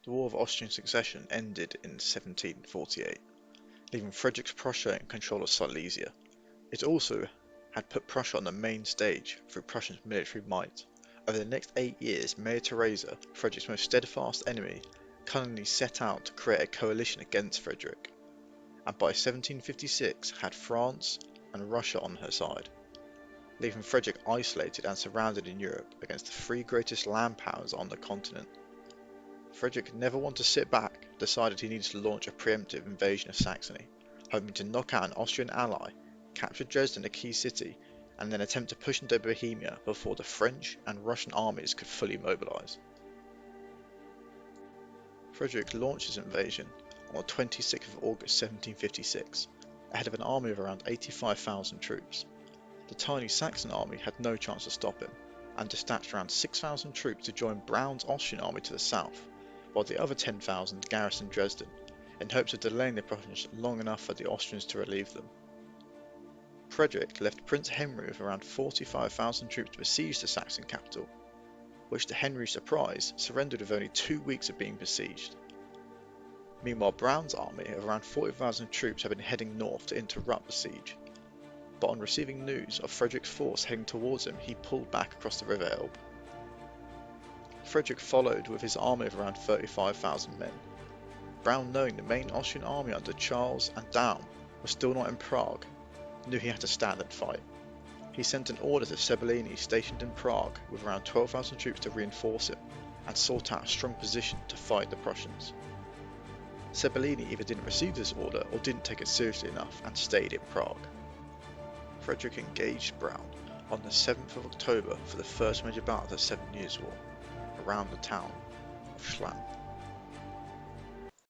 The War of Austrian Succession ended in 1748, leaving Frederick's Prussia in control of Silesia. It also had put Prussia on the main stage through Prussia's military might. Over the next 8 years, Maria Theresa, Frederick's most steadfast enemy, cunningly set out to create a coalition against Frederick, and by 1756 had France and Russia on her side, leaving Frederick isolated and surrounded in Europe against the three greatest land powers on the continent. Frederick never wanted to sit back, decided he needed to launch a preemptive invasion of Saxony, hoping to knock out an Austrian ally, capture Dresden, a key city, and then attempt to push into Bohemia before the French and Russian armies could fully mobilise. Frederick launched his invasion on the 26th of August 1756, ahead of an army of around 85,000 troops. The tiny Saxon army had no chance to stop him, and dispatched around 6,000 troops to join Browne's Austrian army to the south, while the other 10,000 garrisoned Dresden, in hopes of delaying the Prussians long enough for the Austrians to relieve them. Frederick left Prince Henry with around 45,000 troops to besiege the Saxon capital, which to Henry's surprise surrendered with only 2 weeks of being besieged. Meanwhile, Browne's army of around 40,000 troops had been heading north to interrupt the siege, but on receiving news of Frederick's force heading towards him, he pulled back across the River Elbe. Frederick followed with his army of around 35,000 men. Browne, knowing the main Austrian army under Charles and Daun was still not in Prague, knew he had to stand and fight. He sent an order to Sebolini, stationed in Prague, with around 12,000 troops to reinforce him, and sought out a strong position to fight the Prussians. Sebolini either didn't receive this order or didn't take it seriously enough and stayed in Prague. Frederick engaged Browne on the 7th of October for the first major battle of the 7 Years' War, around the town of Schlamm.